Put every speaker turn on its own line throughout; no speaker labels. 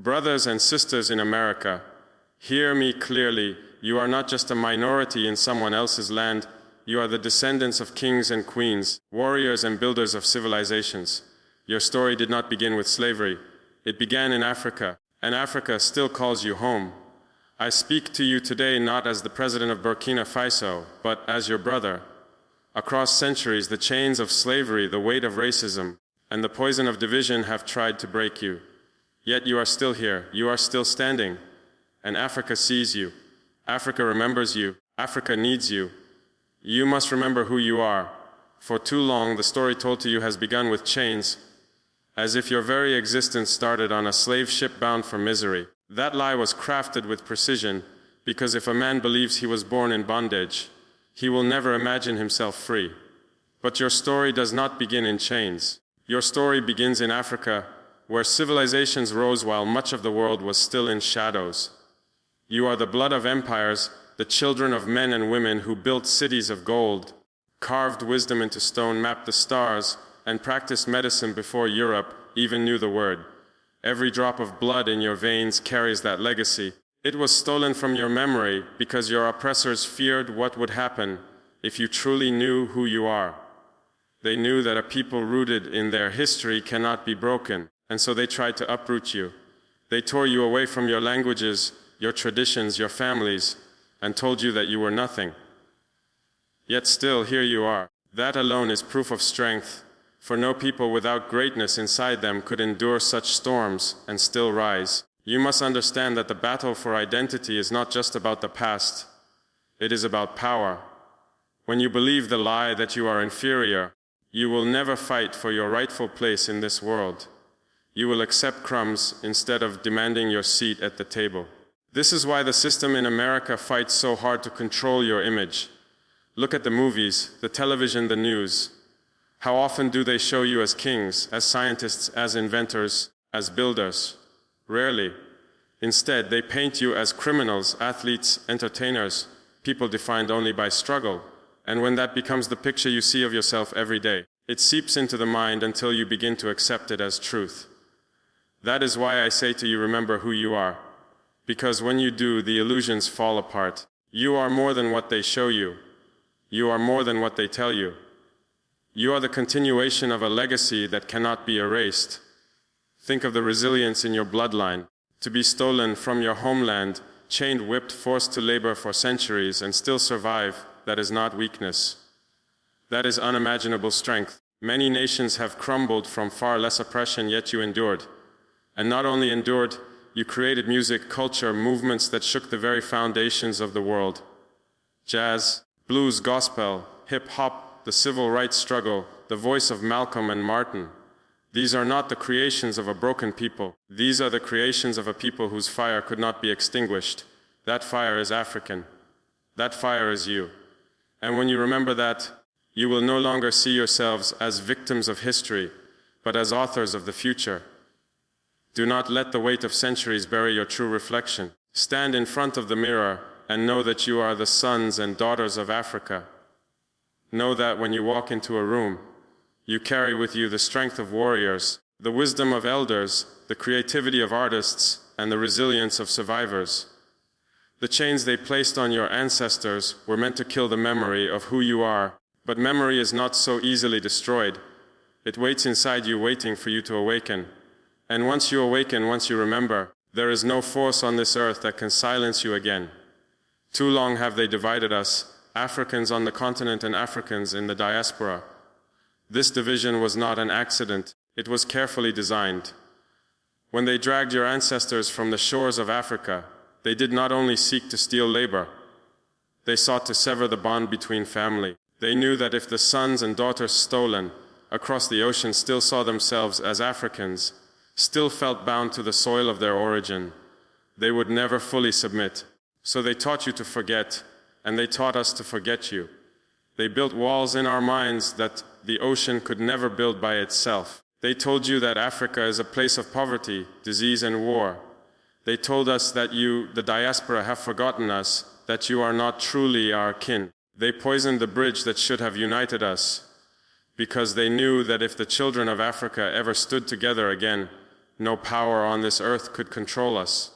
Brothers and sisters in America, hear me clearly. You are not just a minority in someone else's land. You are the descendants of kings and queens, warriors and builders of civilizations. Your story did not begin with slavery. It began in Africa, and Africa still calls you home. I speak to you today not as the president of Burkina Faso, but as your brother. Across centuries, the chains of slavery, the weight of racism, and the poison of division have tried to break you. Yet you are still here, you are still standing, and Africa sees you. Africa remembers you. Africa needs you. You must remember who you are. For too long, the story told to you has begun with chains, as if your very existence started on a slave ship bound for misery. That lie was crafted with precision, because if a man believes he was born in bondage, he will never imagine himself free. But your story does not begin in chains. Your story begins in Africa, where civilizations rose while much of the world was still in shadows. You are the blood of empires, the children of men and women who built cities of gold, carved wisdom into stone, mapped the stars, and practiced medicine before Europe even knew the word. Every drop of blood in your veins carries that legacy. It was stolen from your memory because your oppressors feared what would happen if you truly knew who you are. They knew that a people rooted in their history cannot be broken, and so they tried to uproot you. They tore you away from your languages, your traditions, your families, and told you that you were nothing. Yet still, here you are. That alone is proof of strength, for no people without greatness inside them could endure such storms and still rise. You must understand that the battle for identity is not just about the past. It is about power. When you believe the lie that you are inferior, you will never fight for your rightful place in this world. You will accept crumbs instead of demanding your seat at the table. This is why the system in America fights so hard to control your image. Look at the movies, the television, the news. How often do they show you as kings, as scientists, as inventors, as builders? Rarely. Instead, they paint you as criminals, athletes, entertainers, people defined only by struggle. And when that becomes the picture you see of yourself every day, it seeps into the mind until you begin to accept it as truth. That is why I say to you, remember who you are. Because when you do, the illusions fall apart. You are more than what they show you. You are more than what they tell you. You are the continuation of a legacy that cannot be erased. Think of the resilience in your bloodline. To be stolen from your homeland, chained, whipped, forced to labor for centuries and still survive, that is not weakness. That is unimaginable strength. Many nations have crumbled from far less oppression, yet you endured. And not only endured, you created music, culture, movements that shook the very foundations of the world. Jazz, blues, gospel, hip-hop, the civil rights struggle, the voice of Malcolm and Martin. These are not the creations of a broken people. These are the creations of a people whose fire could not be extinguished. That fire is African. That fire is you. And when you remember that, you will no longer see yourselves as victims of history, but as authors of the future. Do not let the weight of centuries bury your true reflection. Stand in front of the mirror and know that you are the sons and daughters of Africa. Know that when you walk into a room, you carry with you the strength of warriors, the wisdom of elders, the creativity of artists, and the resilience of survivors. The chains they placed on your ancestors were meant to kill the memory of who you are, but memory is not so easily destroyed. It waits inside you, waiting for you to awaken. And once you awaken, once you remember, there is no force on this earth that can silence you again. Too long have they divided us, Africans on the continent and Africans in the diaspora. This division was not an accident, it was carefully designed. When they dragged your ancestors from the shores of Africa, they did not only seek to steal labor, they sought to sever the bond between family. They knew that if the sons and daughters stolen across the ocean still saw themselves as Africans, still felt bound to the soil of their origin, they would never fully submit. So they taught you to forget, and they taught us to forget you. They built walls in our minds that the ocean could never build by itself. They told you that Africa is a place of poverty, disease, and war. They told us that you, the diaspora, have forgotten us, that you are not truly our kin. They poisoned the bridge that should have united us, because they knew that if the children of Africa ever stood together again, No power on this earth could control us.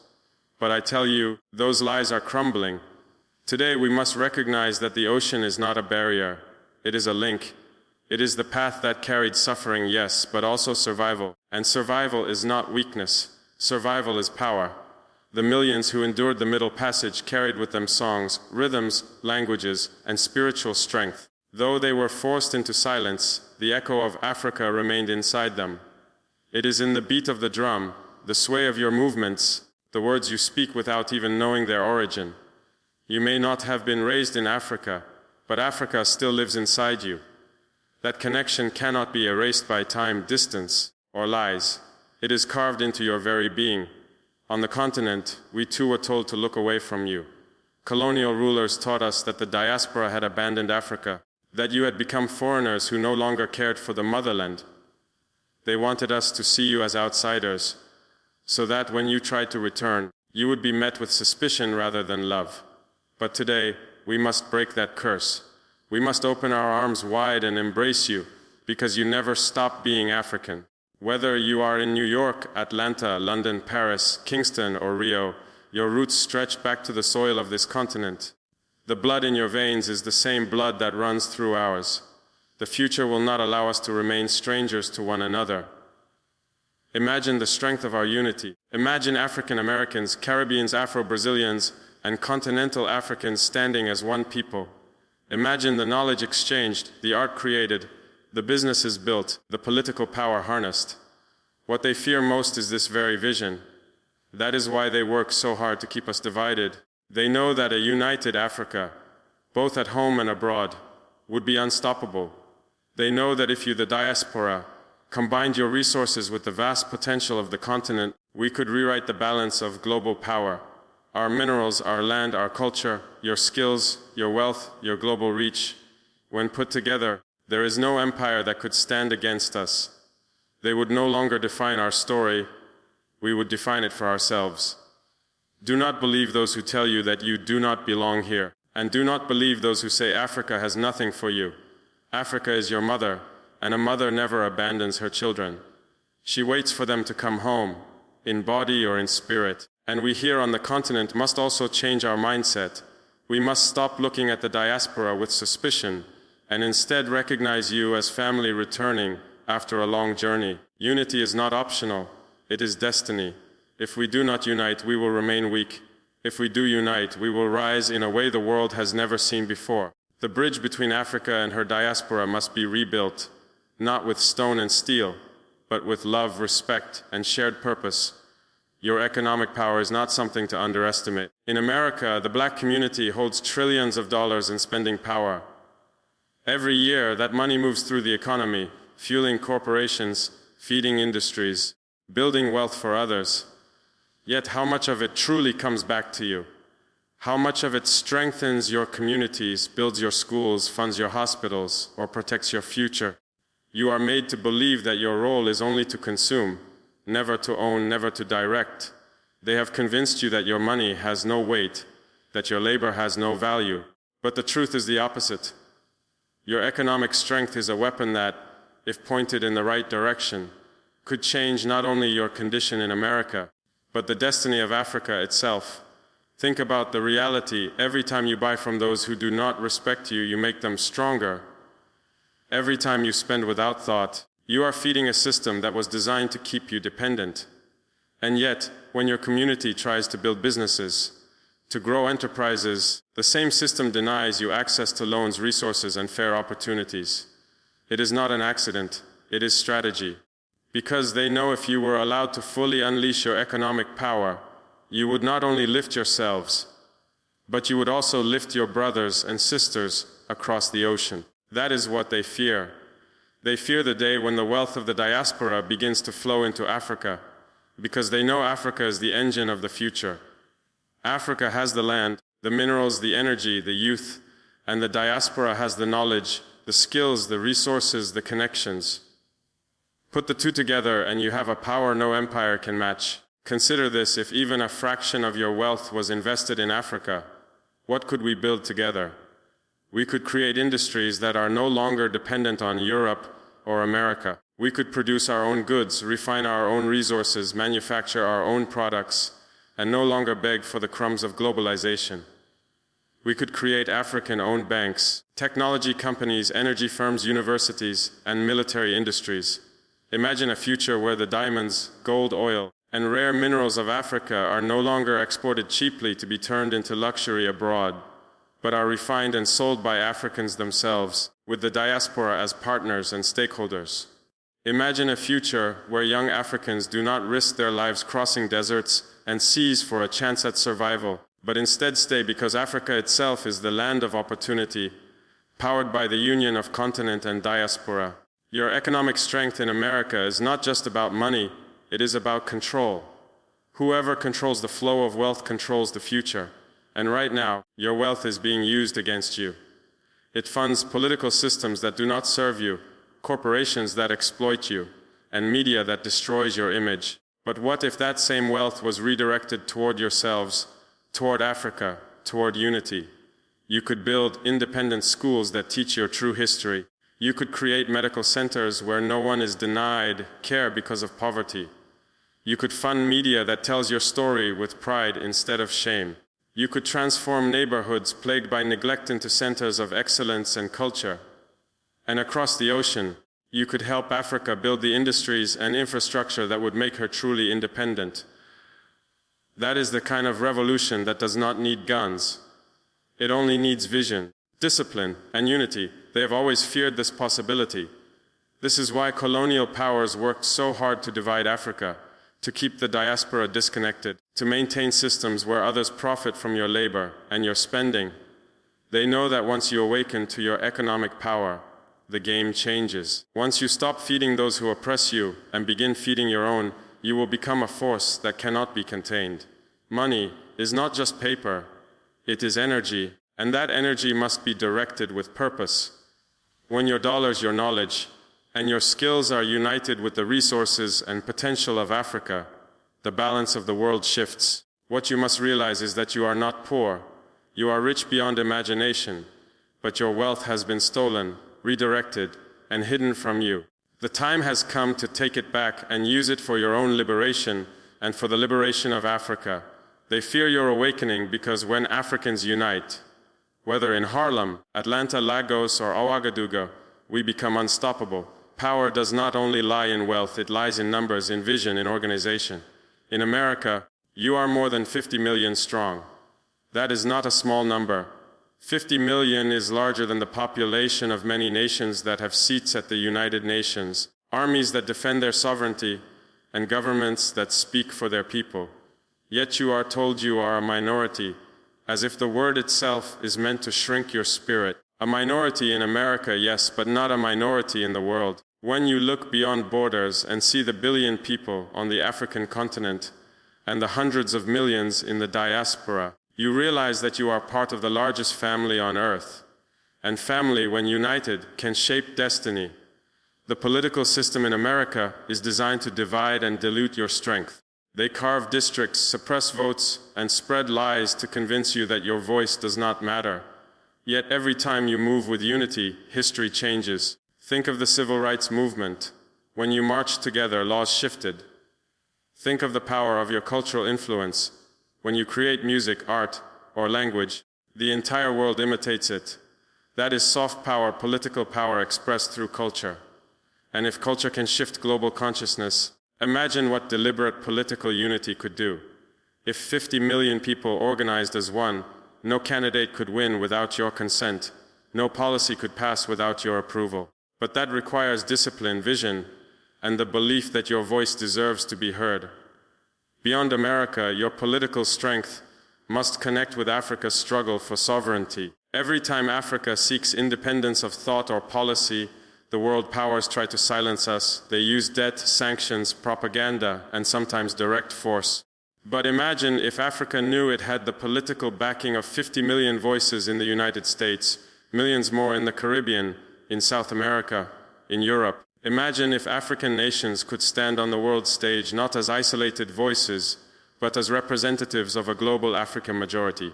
But I tell you, those lies are crumbling. Today we must recognize that the ocean is not a barrier. It is a link. It is the path that carried suffering, yes, but also survival. And survival is not weakness. Survival is power. The millions who endured the Middle Passage carried with them songs, rhythms, languages, and spiritual strength. Though they were forced into silence, the echo of Africa remained inside them. It is in the beat of the drum, the sway of your movements, the words you speak without even knowing their origin. You may not have been raised in Africa, but Africa still lives inside you. That connection cannot be erased by time, distance, or lies. It is carved into your very being. On the continent, we too were told to look away from you. Colonial rulers taught us that the diaspora had abandoned Africa, that you had become foreigners who no longer cared for the motherland. They wanted us to see you as outsiders, so that when you tried to return, you would be met with suspicion rather than love. But today, we must break that curse. We must open our arms wide and embrace you, because you never stopped being African. Whether you are in New York, Atlanta, London, Paris, Kingston, or Rio, your roots stretch back to the soil of this continent. The blood in your veins is the same blood that runs through ours. The future will not allow us to remain strangers to one another. Imagine the strength of our unity. Imagine African Americans, Caribbeans, Afro-Brazilians, and continental Africans standing as one people. Imagine the knowledge exchanged, the art created, the businesses built, the political power harnessed. What they fear most is this very vision. That is why they work so hard to keep us divided. They know that a united Africa, both at home and abroad, would be unstoppable. They know that if you, the diaspora, combined your resources with the vast potential of the continent, we could rewrite the balance of global power. Our minerals, our land, our culture, your skills, your wealth, your global reach. When put together, there is no empire that could stand against us. They would no longer define our story, we would define it for ourselves. Do not believe those who tell you that you do not belong here, and do not believe those who say Africa has nothing for you. Africa is your mother, and a mother never abandons her children. She waits for them to come home, in body or in spirit. And we here on the continent must also change our mindset. We must stop looking at the diaspora with suspicion, and instead recognize you as family returning after a long journey. Unity is not optional, it is destiny. If we do not unite, we will remain weak. If we do unite, we will rise in a way the world has never seen before. The bridge between Africa and her diaspora must be rebuilt, not with stone and steel, but with love, respect, and shared purpose. Your economic power is not something to underestimate. In America, the black community holds trillions of dollars in spending power. Every year, that money moves through the economy, fueling corporations, feeding industries, building wealth for others. Yet how much of it truly comes back to you? How much of it strengthens your communities, builds your schools, funds your hospitals, or protects your future? You are made to believe that your role is only to consume, never to own, never to direct. They have convinced you that your money has no weight, that your labor has no value. But the truth is the opposite. Your economic strength is a weapon that, if pointed in the right direction, could change not only your condition in America, but the destiny of Africa itself. Think about the reality. Every time you buy from those who do not respect you, you make them stronger. Every time you spend without thought, you are feeding a system that was designed to keep you dependent. And yet, when your community tries to build businesses, to grow enterprises, the same system denies you access to loans, resources, and fair opportunities. It is not an accident, it is strategy. Because they know if you were allowed to fully unleash your economic power, you would not only lift yourselves, but you would also lift your brothers and sisters across the ocean. That is what they fear. They fear the day when the wealth of the diaspora begins to flow into Africa, because they know Africa is the engine of the future. Africa has the land, the minerals, the energy, the youth, and the diaspora has the knowledge, the skills, the resources, the connections. Put the two together and you have a power no empire can match. Consider this: if even a fraction of your wealth was invested in Africa, what could we build together? We could create industries that are no longer dependent on Europe or America. We could produce our own goods, refine our own resources, manufacture our own products, and no longer beg for the crumbs of globalization. We could create African-owned banks, technology companies, energy firms, universities, and military industries. Imagine a future where the diamonds, gold, oil, and rare minerals of Africa are no longer exported cheaply to be turned into luxury abroad, but are refined and sold by Africans themselves, with the diaspora as partners and stakeholders. Imagine a future where young Africans do not risk their lives crossing deserts and seas for a chance at survival, but instead stay because Africa itself is the land of opportunity, powered by the union of continent and diaspora. Your economic strength in America is not just about money, it is about control. Whoever controls the flow of wealth controls the future, and right now, your wealth is being used against you. It funds political systems that do not serve you, corporations that exploit you, and media that destroys your image. But what if that same wealth was redirected toward yourselves, toward Africa, toward unity? You could build independent schools that teach your true history. You could create medical centers where no one is denied care because of poverty. You could fund media that tells your story with pride instead of shame. You could transform neighborhoods plagued by neglect into centers of excellence and culture. And across the ocean, you could help Africa build the industries and infrastructure that would make her truly independent. That is the kind of revolution that does not need guns. It only needs vision, discipline, and unity. They have always feared this possibility. This is why colonial powers worked so hard to divide Africa, to keep the diaspora disconnected, to maintain systems where others profit from your labor and your spending. They know that once you awaken to your economic power, the game changes. Once you stop feeding those who oppress you and begin feeding your own, you will become a force that cannot be contained. Money is not just paper, it is energy, and that energy must be directed with purpose. When your dollars, your knowledge, and your skills are united with the resources and potential of Africa, the balance of the world shifts. What you must realize is that you are not poor. You are rich beyond imagination, but your wealth has been stolen, redirected, and hidden from you. The time has come to take it back and use it for your own liberation and for the liberation of Africa. They fear your awakening because when Africans unite, whether in Harlem, Atlanta, Lagos, or Ouagadougou, we become unstoppable. Power does not only lie in wealth, it lies in numbers, in vision, in organization. In America, you are more than 50 million strong. That is not a small number. 50 million is larger than the population of many nations that have seats at the United Nations, armies that defend their sovereignty, and governments that speak for their people. Yet you are told you are a minority, as if the word itself is meant to shrink your spirit. A minority in America, yes, but not a minority in the world. When you look beyond borders and see the billion people on the African continent and the hundreds of millions in the diaspora, you realize that you are part of the largest family on earth. And family, when united, can shape destiny. The political system in America is designed to divide and dilute your strength. They carve districts, suppress votes, and spread lies to convince you that your voice does not matter. Yet every time you move with unity, history changes. Think of the civil rights movement. When you marched together, laws shifted. Think of the power of your cultural influence. When you create music, art, or language, the entire world imitates it. That is soft power, political power expressed through culture. And if culture can shift global consciousness, imagine what deliberate political unity could do. If 50 million people organized as one, no candidate could win without your consent. No policy could pass without your approval. But that requires discipline, vision, and the belief that your voice deserves to be heard. Beyond America, your political strength must connect with Africa's struggle for sovereignty. Every time Africa seeks independence of thought or policy, the world powers try to silence us. They use debt, sanctions, propaganda, and sometimes direct force. But imagine if Africa knew it had the political backing of 50 million voices in the United States, millions more in the Caribbean, in South America, in Europe. Imagine if African nations could stand on the world stage not as isolated voices, but as representatives of a global African majority.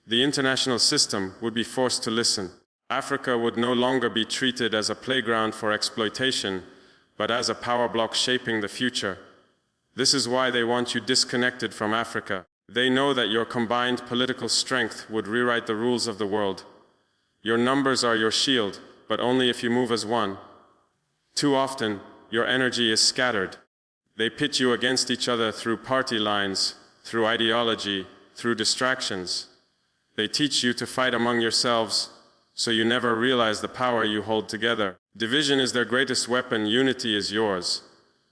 The international system would be forced to listen. Africa would no longer be treated as a playground for exploitation, but as a power block shaping the future. This is why they want you disconnected from Africa. They know that your combined political strength would rewrite the rules of the world. Your numbers are your shield, but only if you move as one. Too often, your energy is scattered. They pit you against each other through party lines, through ideology, through distractions. They teach you to fight among yourselves, so you never realize the power you hold together. Division is their greatest weapon, unity is yours.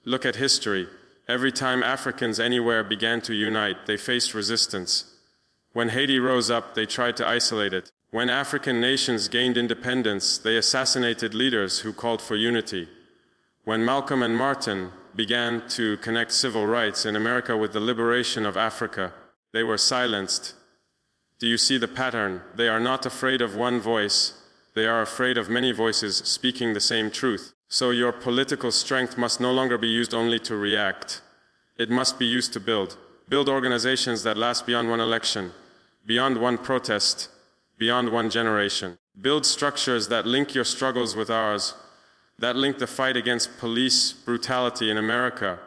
Look at history. Every time Africans anywhere began to unite, they faced resistance. When Haiti rose up, they tried to isolate it. When African nations gained independence, they assassinated leaders who called for unity. When Malcolm and Martin began to connect civil rights in America with the liberation of Africa, they were silenced. Do you see the pattern? They are not afraid of one voice. They are afraid of many voices speaking the same truth. So your political strength must no longer be used only to react. It must be used to build. Build organizations that last beyond one election, beyond one protest, beyond one generation. Build structures that link your struggles with ours, that link the fight against police brutality in America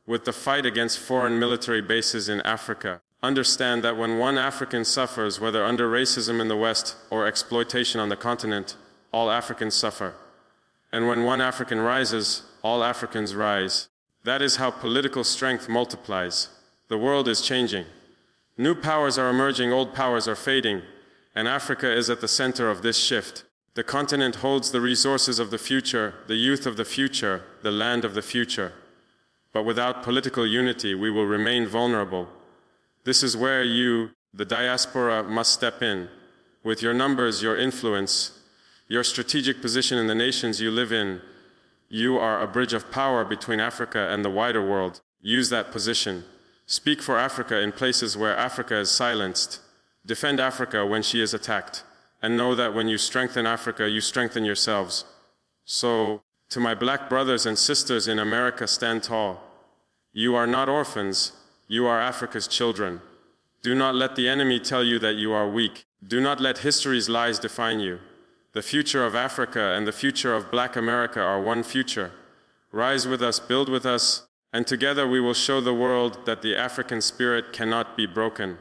with the fight against foreign military bases in Africa. Understand that when one African suffers, whether under racism in the West or exploitation on the continent, all Africans suffer. And when one African rises, all Africans rise. That is how political strength multiplies. The world is changing. New powers are emerging, old powers are fading, and Africa is at the center of this shift. The continent holds the resources of the future, the youth of the future, the land of the future. But without political unity, we will remain vulnerable. This is where you, the diaspora, must step in. With your numbers, your influence, your strategic position in the nations you live in, you are a bridge of power between Africa and the wider world. Use that position. Speak for Africa in places where Africa is silenced. Defend Africa when she is attacked. And know that when you strengthen Africa, you strengthen yourselves. So, to my black brothers and sisters in America, stand tall. You are not orphans. You are Africa's children. Do not let the enemy tell you that you are weak. Do not let history's lies define you. The future of Africa and the future of Black America are one future. Rise with us, build with us, and together we will show the world that the African spirit cannot be broken.